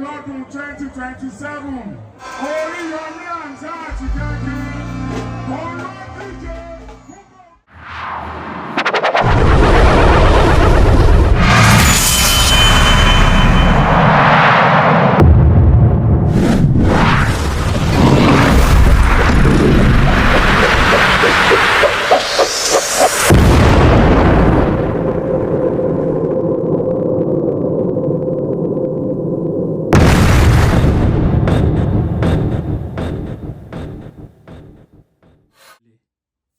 lọ́dún 2027 Oriyomi Hamzat jáde olódíje.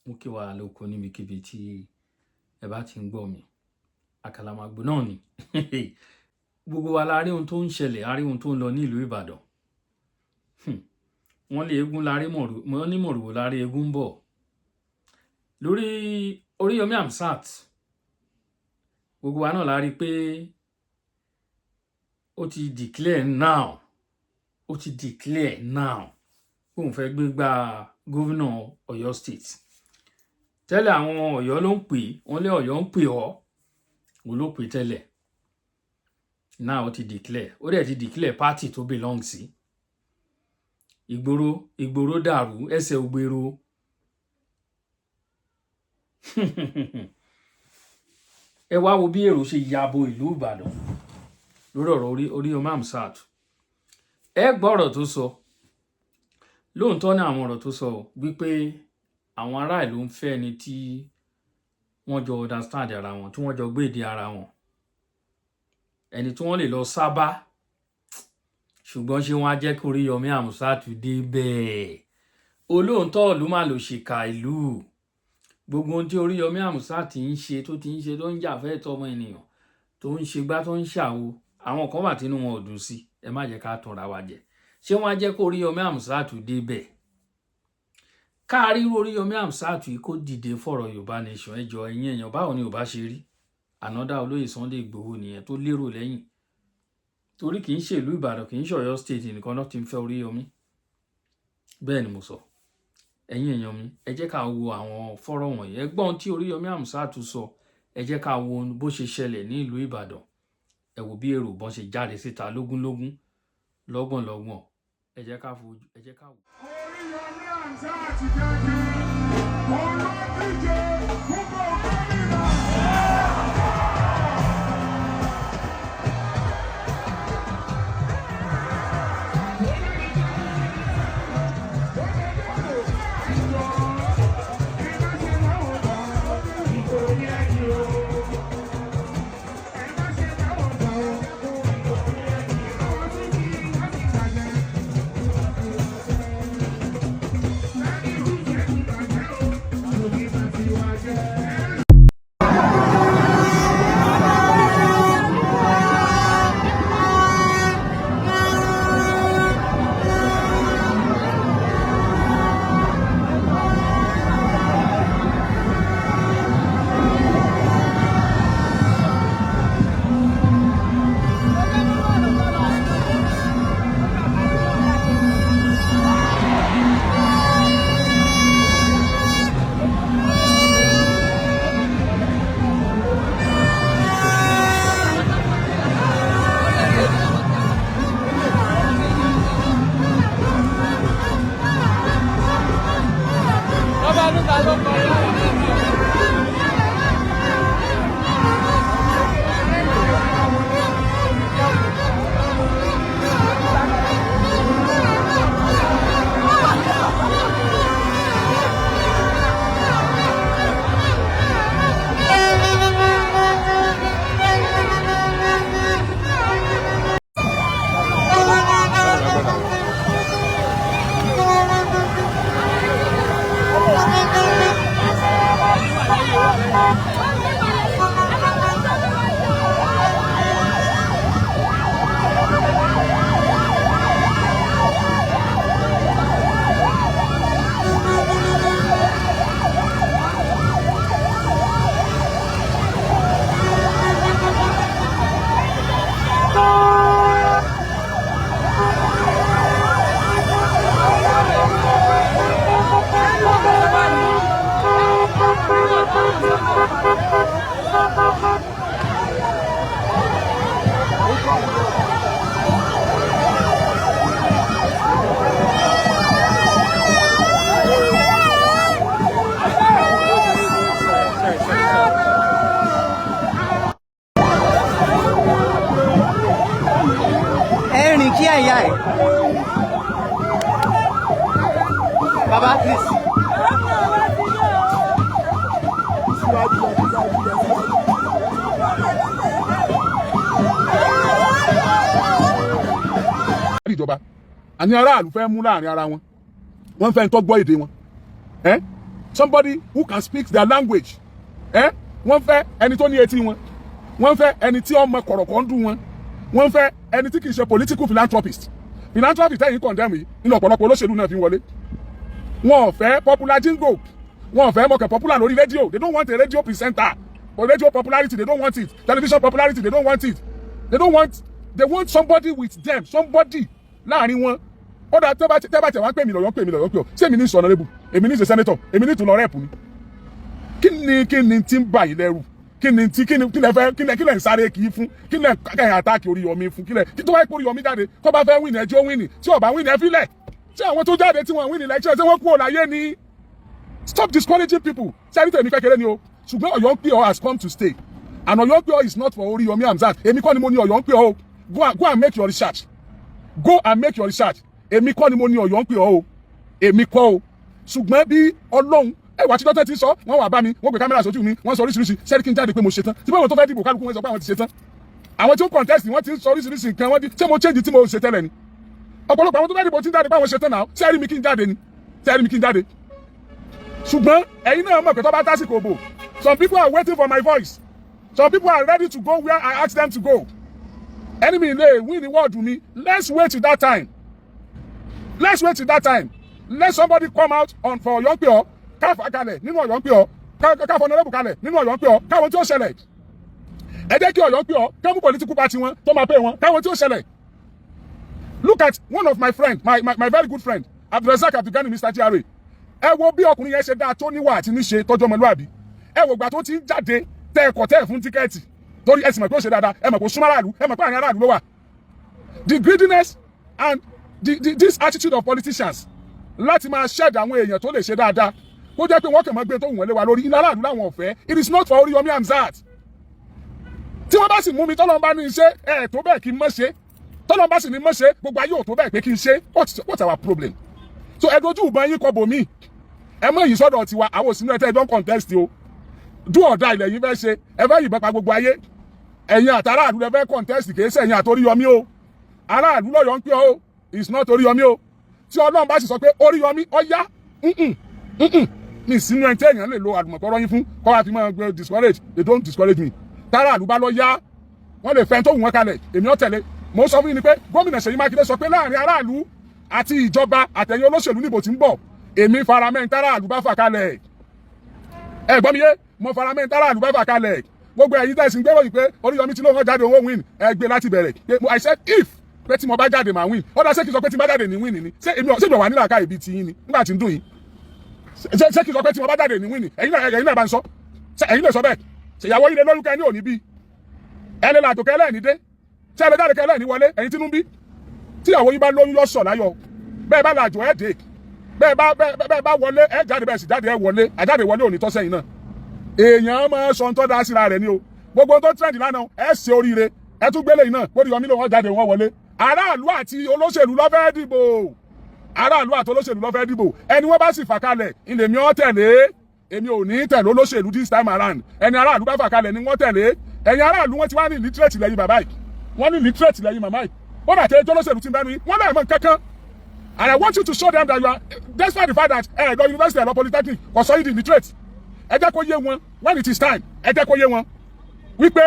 Mo kí wa lóko níbikíbi tí ẹ bá ti ń gbọ́ mi. Àkàlàmàgbò náà ni. Gbogbo wa la rí ohun tó ń ṣẹlẹ̀, a rí ohun tó ń lọ ní ìlú Ìbàdàn. Wọ́n lé eégún lárí wọ́n ní mọ̀rùwò lárí eégún ń bọ̀. Lórí Oriyomi Hamzat, gbogbo wa náà la rí pé ó ti declare now. Ó ti declare now. Òun fẹ́ gbégbá gómìnà Ọ̀yọ́ State. Tẹ́lẹ̀ àwọn Ọ̀yọ́ ló ń pè, wọ́n lé Ọ̀yọ́ ń pè ọ́, òun ló pè tẹ́lẹ̀. Now ó ti declare, ó dẹ̀ ti declare party tó belong sí. Ìgboro dàrú, ẹsẹ̀ ògbèrò. Ẹ wá wo bí èrò ṣe yabo ìlú Ìbàdàn lórí ọ̀rọ̀ Oriyomi Hamzat. Ẹ gbọ́ ọ̀rọ̀ tó sọ. Lóòótọ́ ní àwọn ọ̀rọ̀ tó sọ wípé àwọn ará ìlú ń fẹ́ ẹni tí wọ́n jọ understand ara wọn, tí wọ́n jọ gbé èdè ara wọn, ẹni tí wọ́n lè lọ sábà. Ṣùgbọ́n ṣé wọ́n á jẹ́ kí Oriyomi Hamzat dé bẹ́ẹ̀? Olóòótọ́ ìlú máa lò ṣèkà ìlú. Gbogbo ohun tí Oriyomi Hamzat ń ṣe tó ń jà fẹ́ tọ́ ọmọ ènìyàn, tó ń ṣe gbá tó ń ṣàwo, àwọn kan wà tínú wọn ò dùn sí. Ẹ má jẹ́ ká tanra wa jẹ. Ṣé wọ́n á jẹ́ kó Oriyomi Hamzat dé bẹ́ẹ̀? Káàrí Oriyomi Hamzat yìí kó dìde fọ̀rọ̀ Yorùbá nation ẹjọ́ ẹ̀yin èèyàn, báwo ni ò bá ṣe rí? Ànádá olóyè Sunday Igboho nìyẹn tó lérò lẹ́yìn. Torí kì í ṣe ìlú Ìbàdàn, kì í ṣe Ọ̀yọ́ State nìkan náà ti ń fẹ́ Oriyomi. Bẹ́ẹ̀ ni mo sọ. Ẹ̀yin èèyàn mi, ẹ jẹ́ ká wo àwọn fọ́rọ̀ wọ̀nyí. Ẹ gbọ́ ohun tí Oriyomi Hamzat sọ. Ẹ jẹ́ ká wo bó ṣe ṣẹlẹ̀ ní ìlú Ìbàdàn. Ẹ wo bí èrò bọ́n ṣe jáde síta lógúnlógún, lọ́gbọ̀nlọ́gbọ̀n. Ẹ jẹ́ ká wo. Oriyomi Hamzat jáde olódíje gbogbo gómìnà. Kia. Baba, please. Ìjọba àní aráàlú fẹ́ mú láàrin ara wọn wọ́n fẹ́ tó gbọ́ èdè wọn somebody who can speak their language wọ́n fẹ́ ẹni tó ní etí wọn wọ́n fẹ́ ẹni tí ọmọ kọ̀rọ̀kọ̀ ń dùn wọn wọ́n fẹ́ ẹni tí kì í ṣe political philanthropist tẹ́yìn condemn yìí nínú ọ̀pọ̀lọpọ̀ olóṣèlú náà fi wọlé wọn ò fẹ́ popular jingle wọn ò fẹ́ mọ̀kẹ́ popular lórí rédíò they don't want a radio presenter or radio popularity they don't want it television popularity they don't want it they want somebody with them somebody láàrin wọn ó dà tẹ́ bá tẹ̀ wá pè mí lọ́yọ́ ọ́ ṣé èmi ní honorable èmi ní senator èmi ní ìtùnú rep ni kí ni tí ń bà yín lẹ́rù kí lẹ̀ ń sáré kì í fún kí lẹ̀ kẹ́yìn àtàkì Oríyọmí fún kí tó wáyé pé Oríyọmí jáde tó bá fẹ́ win ẹjọ́ win tí ó bá win ẹ fílẹ̀ tí àwọn tó jáde tí wọ́n win election tí wọ́n kú ọ̀láyé ni stop discouraging people sẹ́ni tèmi kékeré ni o ṣùgbọ́n Ọ̀yọ́ ń pè ọ́ has come to stay and Ọ̀yọ́ ń pè ọ́ is not for Oriyomi Hamzat èmi kọ́ ni mo ní Ọ̀yọ́ ń pè ọ́ o go and make your research èmi kọ́ ni mo ní Ọ̀yọ́ ń pè ọ́ o èmi kọ́ o ṣùgbọ́n bí Ọlọ́run ẹwà tí dọ́tẹ́ ti sọ wọ́n wà bá mi wọ́n gbé kámẹ́rà sójú mi wọ́n sọ oríṣiríṣi sẹ́ni kí n jáde pé mo ṣe tán tí báwọn tó fẹ́ dìbò kálukú wọn sọ pé àwọn ti ṣe tán àwọn tí ó contest wọ́n ti ń sọ oríṣiríṣi nǹkan wọ́n di ṣé mo change tí mo ṣe tẹ́lẹ̀ ni ọ̀pọ̀lọpọ̀ àwọn tó fẹ́ dìbò tí ń jáde pé àwọn ṣe tán náà sẹ́ni mi kí n jáde ṣùgbọ́n ẹ̀yin náà mọ̀ pé tó bá tásìkò bò some people are waiting for my voice some people are ready to go where I ask them to go enemy lè win the world mi let's wait till that time let somebody come out on for Ọ̀yọ́ ń pè ọ́ káfà kalẹ̀ nínú Ọ̀yọ́ ń pè ọ́ káfà honorable kalẹ̀ nínú Ọ̀yọ́ ń pè ọ́ káwọn tí ó ṣẹlẹ̀ ẹ jẹ́ kí Ọ̀yọ́ ń pè ọ́ káwọn political party wọn tó máa pè wọn káwọn tí ó ṣẹlẹ̀ look at one of my friend my very good friend Abdulrasaq Abdulgani Mr. GRA ẹ wo bí ọkùnrin yẹn ṣe dáa tó níwà àti níṣe tọ́jú ọmọlúwàbí ẹ wo gbà tó ti ń jáde tẹ ẹ̀kọ́ tẹ́ ẹ̀ fún tíkẹ́ẹ̀tì torí ẹ sì mọ̀ pé ó ṣe dáadáa ẹ mọ̀ pé ó súnmọ́ aráàlú ẹ mọ̀ pé àárín aráàlú ló wà the greediness and this attitude of politicians láti máa shed àwọn èèyàn tó lè ṣe dáadáa ó jẹ́ pé wọ́n kàn máa gbé tó wù wọ́n lé wa lórí iná aráàlú láwọn ọ̀fẹ́ it is not for Oriyomi Hamzat tí wọ́n bá sì mú mi tọ́lọ́n bá ní iṣẹ́ ẹ̀ tó bẹ́ẹ̀ kí n mọ̀ ṣe tọ́lọ́n bá sì ní mọ̀ ṣe gbogbo ayé ò tó bẹ́ẹ̀ pé kí n ṣe what's our problem so ẹ dojú ìbọn yín kọ bòmí ẹ mọ èyí sọ́dọ̀ tiwa àwọn òsínú ẹtẹ don contest o do or die ilẹ̀ yín fẹ́ ṣe ẹ fẹ́ yìnbọn pa gbogbo ayé ẹ̀yin àtàràlú lẹ fẹ́ contest kì í ṣe ẹ̀yin àtOríyọmí o aráàlú lọ́yọ̀ ń pẹ́ o it's not Oríyọmí o tí Ọlọ́run bá sì sọ pé Oríyọmí ọ̀yá ní ìsinú ẹni tí èèyàn lè lo àdùmọ̀kọ́rọ́ yín fún kọ́ wa fi máa gbé discourage they don't discourage me tàràlú bá lọ yá wọ́n lè fẹ́ tó wù wọ́n kalẹ̀ èmi ọ̀ tẹ̀lé mo sọ fún yín ni pé gómìnà Ṣèyí Mákindé sọ pé láàrin aráàlú àti ìjọba àtẹ̀yìn olóṣèlú níbo tí ń bọ̀ èmi faramẹ́ tàràlú bá fà kalẹ̀ ẹ gbọ́ mi yé mo faramẹ́ tàràlú bá fà kalẹ̀ gbogbo ẹ̀yin tẹ̀sí ń gbéròyìn pé Oríyọmí tí lóun jáde owó win ẹ gbé láti bẹ̀rẹ̀ I said if pé tí mo bá jáde máa win ó dá ṣé kí n sọ pé tí mo bá jáde ní win ni ṣé èmi wà nílà ká ibi tí yín ni nígbà tí ń dùn yín ṣé kí n sọ pé tí mo bá jáde ní win ni ẹ̀yin náà bá ń sọ ẹ̀yin lè sọ bẹ́ẹ̀ ṣèyàwó ilé lórúkọ ẹni ò ní bí ẹni làtò kẹlẹ́ ní dé tí ẹni jáde kẹlẹ́ ní wọlé ẹ̀yin tínú bí tíyàwó yín bá lóyún yọ sọ̀ láyọ̀ bẹ́ẹ̀ bá làjò ẹ̀ dé bẹ́ẹ̀ bá wọlé ẹ̀ jáde bẹ́ẹ̀ sì jáde ẹ̀ wọlé àjáde wọlé ò ní tọ́sẹ̀ yìí náà èèyàn máa sọ tó dá síra rẹ̀ ni o gbogbo tó trend lánàá ẹ̀ ṣe oríire ẹ̀ tún gbélé yìí náà Oríyọmí ló wọ́n jáde wọ́n wọlé aráàlú àti olóṣèlú ló fẹ́ dìbò aráàlú àti olóṣèlú ló fẹ́ dìbò ẹni wọ́n bá sì fà kalẹ̀ ilé mi ọ́ tẹ̀lé èmi ò ní tẹ̀lé olóṣèlú this time around ẹni aráàlú bá fà kalẹ̀ ni wọ́n tẹ̀lé ẹ̀yin aráàlú wọ́n ti wá ní illiterate lẹ́yìn bàbá yìí wọ́n ní illiterate lẹ́yìn màmá yìí wọ́n bá tẹ̀lé olóṣèlú ti ń bẹ́nu yìí wọ́n náà mọ̀ kankan and I want you to show them that you are despite the fact that lọ university lọ polytechnic kò sọ yìí di illiterate ẹ jẹ́ kó yé wọn when it is time ẹ jẹ́ kó yé wọn wípé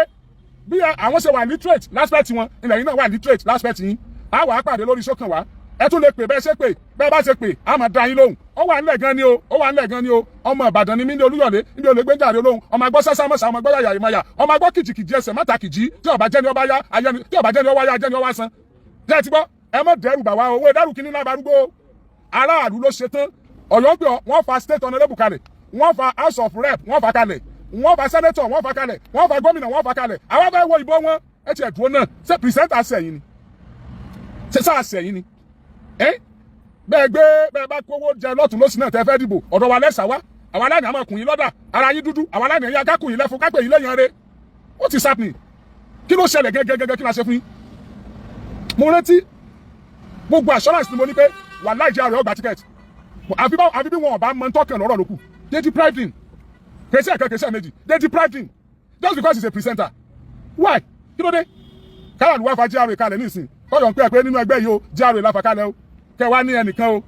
bí àwọn ṣe wà literate láspect wọn ilẹ̀ yìí náà wà literate láspect yín á wà á pàdé lórí sókàn wá ẹ tún lè pè bẹ́ẹ̀ ṣe pè bẹ́ẹ̀ bá ṣe pè á máa dá yín lóhùn ó wà nílẹ̀ gan ni o ó wà nílẹ̀ gan ni o ọmọ Ìbàdàn ni mí ní Olúyọ̀lé níbi olè gbé jáde olóhùn ọmọ agbọ́ sásámọ́sá ọmọ agbọ́ yàyà ìmọ̀yà ọmọ agbọ́ kìjìkìjì ẹsẹ̀ mọ́ta kìjì tí ọba jẹ́ ni ọba yá ayẹni tí ọba jẹ́ ni ọba yá jẹ́ ni ọba san jẹ́ ti gbọ́ ẹ mọ̀ dẹ́rù bà wá owó ìdẹ́rù kìíní náà barúgbó aráàlú ló ṣe tán Ọ̀yọ́ pé wọ́n fa state honorable kalẹ̀ wọ́n fa house of rep wọ́n fa kalẹ̀ wọ́n fa senator wọ́n fa kalẹ̀ wọ́n fa gómìnà wọ́n fa kalẹ̀ àwọn fẹ́ wo ìbò wọn ẹ ti ẹ̀dùn náà ṣe present àṣẹyìn ni ṣe sá àṣẹyìn ni bẹ́ẹ̀ bá kówó jẹ lọ́tún lọ́sìn náà tẹ́ fẹ́ dìbò ọ̀dọ̀ wa lẹ́sà wá àwọn aláìní àmọ́ ọkùnrin lọ́dà ara yín dúdú àwọn aláìní ẹ̀yà akákùnrin lẹ́fun kápẹ́ yìí lẹ́yìn rẹ̀ what is happening kí ló ṣẹlẹ̀ gẹ́gẹ́gẹ́ kí la ṣe fún yín mo rántí gbogbo assurance ni mo ní pé wàláhì GRA ó gba ticket àfi bí wọn ò bá mọ tọkàn lọ́rọ̀ lókù they deprived him kèsì ẹ̀kan kèsì ẹ̀mejì they deprived him just because he's a presenter why kí ló dé káwọn àdúgbò afa GRA kalẹ̀ nísìn kọ́yọ̀ ń pẹ́ nínú ẹgbẹ́ yìí o GRA láfa kalẹ̀ o kẹ wá ní ẹnìkan o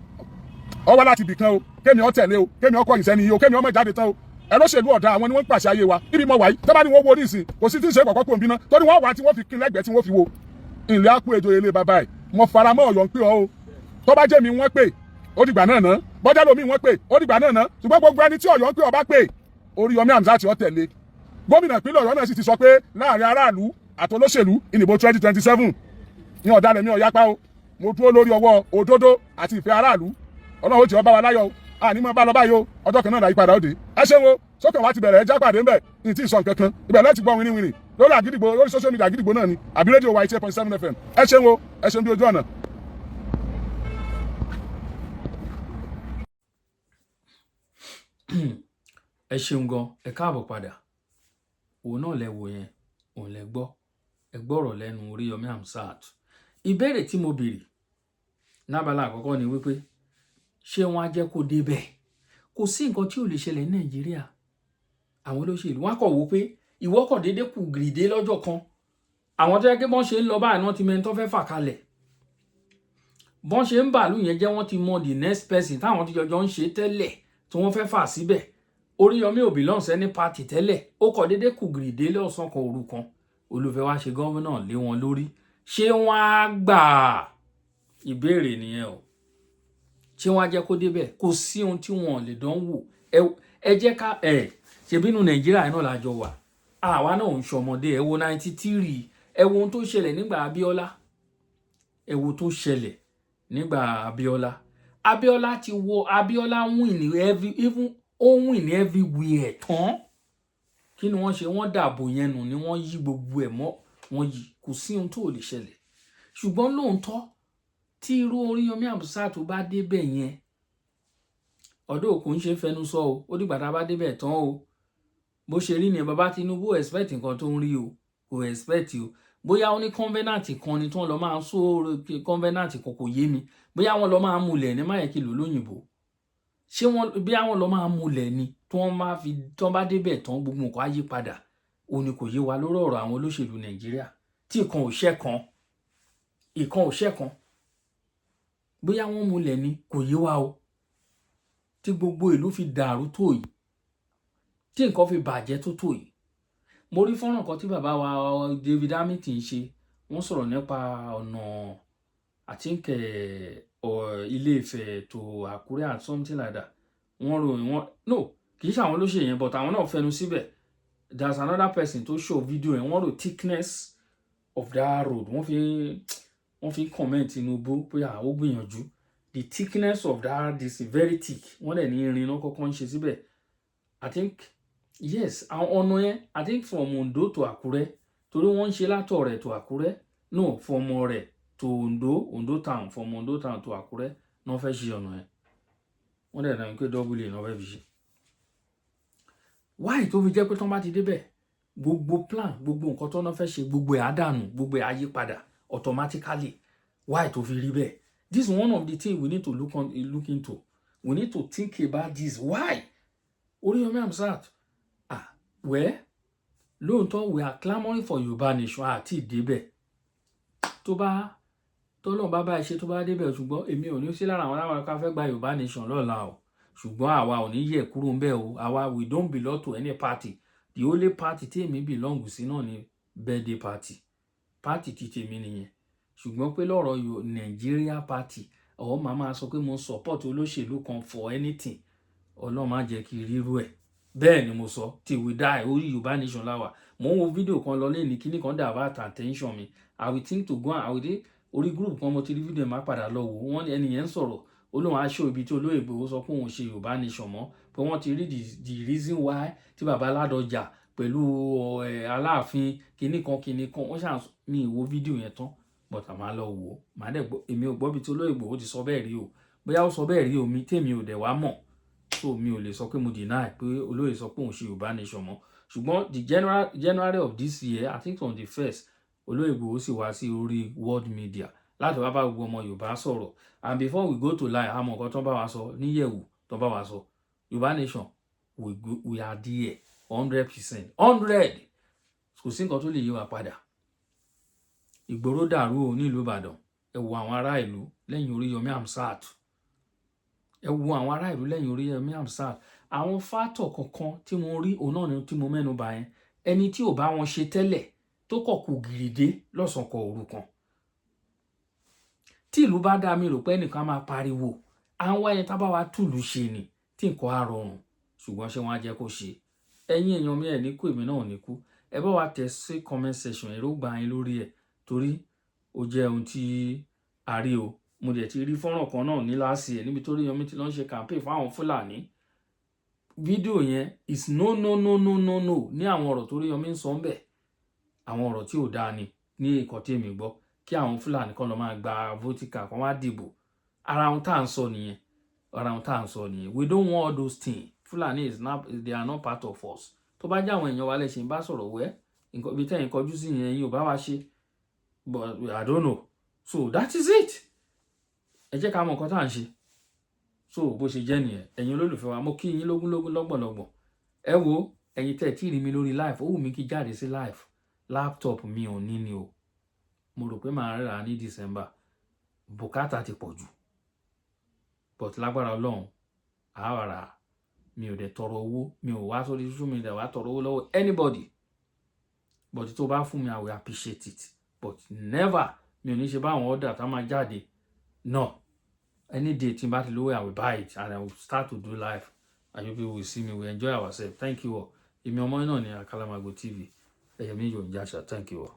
ọ wá láti ibì kan o kémi ọ tẹ̀lé o kémi ọkọ̀ ìsẹ́ni yìí o kémi ọmọ ìjáde tán o ẹlọ́ṣèlú ọ̀dà àwọn ni wọ́n ń pàṣẹ ayé wa níbi mọ̀ wáyé tọ́ba ni wọ́n wo ní ìsìn kò sí tí ń ṣe kọ̀kọ́ pò ń bínú torí wọ́n wà tí wọ́n fi kín lẹ́gbẹ̀ẹ́ tí wọ́n fi wo ìlẹ̀ àpò èjò ilé bàbá ẹ̀ mo fara mọ́ Ọ̀yọ́ ń pè ọ́ o tọ́ba jẹ́ mi wọ́n pè ó dìgbà náà ná bọ́jà lómi wọ́n pè ó dìgbà náà ná ṣùgbọ́n gbogbo ẹni tí Ọ̀yọ́ ń pè ọba pè Oriyomi Hamzat ó tẹ̀lé gómìnà ìpínlẹ̀ Ọ̀yọ́ náà sì ti sọ pé láàrin aráàlú àtolóṣèlú ìdìbò 2027 ní ọ̀dàlẹ̀ mi ọ̀yápá o mo dúró lórí ọwọ́ òdodo àti ìfẹ́ aráàlú Ọlọ́run ó ti ọba wa láyọ̀ àní mọ́ bá lọ báyìí o ọjọ́ kan náà láyé padà ó dé ẹ ṣeun o sókè wa ti bẹ̀rẹ̀ ẹ jápàdé ńbẹ̀ ní tí ì sọ nǹkan kan ibẹ̀ lẹ́ẹ̀tì gbọ́ winiwini lórí àgídìgbò lórí social media àgídìgbò náà ni àbí rédíò wa 88.7 FM ẹ ṣeun o ẹ ṣeun bí ojú ọ̀nà. ẹ ṣeun gan ẹ káàbọ̀ padà òun náà lẹ wò yẹn òun lẹ gbọ́ ẹ gbọ́rọ̀ lẹ́nu Oriyomi Hamzat ìbéèrè tí mo béèrè nábàlá àkọ́kọ́ ni wípé ṣé wọn á jẹ́ kó débẹ̀ kò sí nǹkan tí ò lè ṣẹlẹ̀ ní Nàìjíríà àwọn olóṣèlú wọn kọ̀ wò pé ìwọ kọ̀ déédéé kù gìrìdé lọ́jọ́ kan àwọn tó yẹ kí wọ́n ṣe ń lọ báyìí wọ́n ti mẹ́ni tó fẹ́ fà kalẹ̀ bọ́n ṣe ń bàálù yẹn jẹ́ wọ́n ti mọ the next person táwọn ti jọjọ ń ṣe tẹ́lẹ̀ tí wọ́n fẹ́ fà síbẹ̀ Oriyomi ò belong sẹ́ni party tẹ́lẹ̀ ó kọ̀ déédéé kù gìrìdé lọ́sàn kan òru kan olùfẹ́ wá ṣe gọ́vnà lé wọn lórí ṣé wọ́n á gbà ìbéèrè nìyẹn o ṣé wọ́n á jẹ́ kó débẹ̀ kò sí ohun tí wọ́n lè dán wò ẹ jẹ́ ká ṣebí inú Nàìjíríà náà lájọ wà àwa náà ń ṣọmọdé ẹ wo 93 ẹ wo ohun tó ṣẹlẹ̀ nígbà Abíọ́lá ẹ wo tó ṣẹlẹ̀ nígbà Abíọ́lá ti wọ Abíọ́lá win ní everywhere tán kí ni wọ́n ṣe wọ́n dàbò yẹn nù ni wọ́n yí gbogbo ẹ̀ mọ́ wọ́n yí kò sí ohun tó lè ṣẹlẹ̀ ṣùgbọ́n lóòótọ́ tí irú Oriyomi Hamzat bá débẹ̀ yẹn ọ̀dọ̀ òkú ń ṣe fẹnu sọ o ó dìgbà tá a bá débẹ̀ tán o bó ṣe rí ni bàbá Tinubu expect nǹkan tó ń rí o kò expect o bóyá ó ní convenant kan ni tí wọ́n lọ máa sọ convenant kan kò yé mi bóyá wọ́n lọ máa múlẹ̀ ní máyẹ̀kì lò lóyìnbó ṣé wọ́n bí àwọn lọ máa múlẹ̀ ni tí wọ́n bá débẹ̀ tán gbogbo nǹkan á yí padà ó ní kò yé wa lórí ọ̀rọ̀ àwọn olóṣèlú Nàìjíríà tí ìkan ò ṣẹ̀kan bóyá wọ́n múlẹ̀ ni kò yé wa o tí gbogbo ìlú fi dàrú tó yìí tí nǹkan fi bàjẹ́ tó yìí mo rí fọ́nrán kan tí bàbá wa David Hamilton ṣe wọ́n sọ̀rọ̀ nípa ọ̀nà àtìǹkẹ̀ Ilé-Ifẹ̀ tó Àkúrẹ́ and something like that wọ́n ròyìn wọn no kì í ṣe àwọn olóṣèlú yẹn but àwọn náà fẹnu síbẹ̀ there's another person tó show video yẹn wọ́n rò thickness of that road wọ́n fi comment Tinubu pé ó gbìyànjú the thickness of that is very thick wọ́n dẹ̀ ní irin náà kọ́kọ́ ń ṣe síbẹ̀ I think yes àwọn ọ̀nà yẹn I think from Ondo to Àkúrẹ́ torí wọ́n ń ṣe látọ̀ rẹ̀ to Àkúrẹ́ no from rẹ̀ to Ondo town from Ondo town to Àkúrẹ́ náà fẹ́ ṣe ọ̀nà yẹn wọ́n dẹ̀ náà ń pé double náà fẹ́ fi ṣe why tó fi jẹ́ pé tán bá ti débẹ̀ gbogbo plan gbogbo nǹkan tó náà fẹ́ ṣe gbogbo ẹ̀ á dànù gbogbo ẹ̀ á yí padà automatically why tó fi rí bẹ́ẹ̀ this is one of the things we need to look into we need to think about this why Oriyomi Hamzat lóòótọ́ we are clamoring for Yorùbá nation àti ìdébẹ̀ tọ́lọ́ bá bá ṣe tó bá débẹ̀ ṣùgbọ́n èmi ò ní sí lára àwọn aláwọ̀ ká fẹ́ gba Yorùbá nation lọ́la o ṣùgbọ́n àwa ò ní yẹ̀ kúrò ń bẹ̀ o àwa we don't belong to any party the only party tí èmi belong sí náà ni birthday party ti tèmi nìyẹn ṣùgbọ́n pé lọ́rọ̀ Nigeria party ọ̀ máa sọ pé mo support olóṣèlú kan for anything Ọlọ́run má jẹ́ kí rírú ẹ̀ bẹ́ẹ̀ ni mo sọ till we die orí Yorùbá nation láwà mo ń wo fídíò kan lọ lẹ́ni kíní kan divert attention mi I will think to go and orí group kan mo ti rí fídíò má padà lọ wò wọ́n ẹni yẹn ń sọ̀rọ̀ olóhùn aṣọ ibi tí olóyè Ìgbòho sọ pé òun ṣe Yorùbá nation mọ́ pé wọ́n ti rí the reason why tí bàbá Ládọjà pẹ̀lú Aláàfin kíní kan wọ́n ṣàn ní ìwo fídíò yẹn tán but àmà lọ wò ó màá dẹ̀ gbọ́ èmi ò gbọ́ bí tí olóyè Ìgbòho ti sọ bẹ́ẹ̀ rí o bóyá ó sọ bẹ́ẹ̀ rí o mi tèmi ò dẹ̀ wá mọ̀ so mi ò lè sọ pé mo deny pé olóyè sọ pé òun ṣe Yorùbá nation mọ́ ṣùgbọ́n the January of this year I think on the 1st olóyè Ìgbòho sì wá sí orí world media láti wá bá gbogbo ọmọ Yorùbá sọ̀rọ̀. And before we go to lie, àmọ́ nǹkan tó bá wa sọ níyẹ̀wò tó bá wa sọ. Yorùbá nation, we are there 100%. 100. Kò sí nǹkan tó lè yí wa padà. Ìgboro dàrú o nílùú Ìbàdàn. Ẹ wo àwọn ará ìlú lẹ́yìn Oriyomi Hamzat. Ẹ wo àwọn ará ìlú lẹ́yìn Oriyomi Hamzat. Àwọn fátọ̀ kankan tí mo rí òun náà ni tí mo mẹ́nu bà yẹn. Ẹni tí ò bá wọn ṣe tẹ́lẹ̀ tó kọ̀ kù gìrìdé lọ́sàn kọ òru kan. Tí ìlú bá dá mi rò pé ẹnìkan máa pariwo, àwọn ẹni tá bá wa túlù ṣe ni tí nǹkan á rọrùn, ṣùgbọ́n ṣé wọ́n á jẹ́ kó ṣe. Ẹ̀yin èèyàn mi ẹ̀ ní kú, èmi náà ò ní kú. Ẹ bá wa tẹ̀ sí comment section èròǹgbà yín lórí ẹ̀ torí ó jẹ́ ohun tí a rí o. Mo dẹ̀ ti rí fọ́nrán kan náà ní láàsì ẹ̀ níbi tó Oriyomi ti lọ ń ṣe campaign fún àwọn Fúlàní. Fídíò yẹn is no ní àwọn ọ̀rọ̀ tó Oriyomi ń sọ ń bẹ̀. Àwọn ọ̀rọ̀ tí ò dáa ni ní ìkọ́ tí èmi gbọ́ kí àwọn Fúlàní kan lọ máa gba voting card kan wá dìbò. Ara ohun tá à ń sọ nìyẹn. Ara ohun tá à ń sọ nìyẹn. We don't want all those things. Fulani is not, they are not part of us. Tó bá jẹ́ àwọn èèyàn wa lẹ́sìn bá sọ̀rọ̀ wẹ́ ibi tẹ́yìn kọjú sí yẹn yín ò bá wa ṣe. But I don't know. So that is it. Ẹ jẹ́ ká mọ̀ nǹkan tá à ń ṣe. So bó ṣe jẹ́ nìyẹn. Ẹ̀yin olólùfẹ́ wa, mo kí yín lógúnlógún lọ́gbọ̀nlọ́gbọ̀n. Ẹ wo ẹ̀yin tẹ́ tí rí mi lórí live, ó wù mí kí jáde sí live. Laptop mi ò ní ni o. Mo rò pé màá rà ní December. Bùkátà ti pọ̀ jù. But lágbára Ọlọ́run, àá rà. Mi ò dẹ̀ tọrọ owó. Mi ò wá sórí social media wá tọrọ owó lọ́wọ́ anybody. But tó bá fún mi, I will appreciate it. But never, mi ò ní ṣe báwọn order tá máa jáde. No. Any day tí n bá ti lówó, I will buy it and I will start to do live. And you people will see me, we enjoy ourselves. Thank you all. Èmi ọmọ náà ni Akalamago TV. Ẹ̀yẹ̀mí Yorùbá. Thank you all.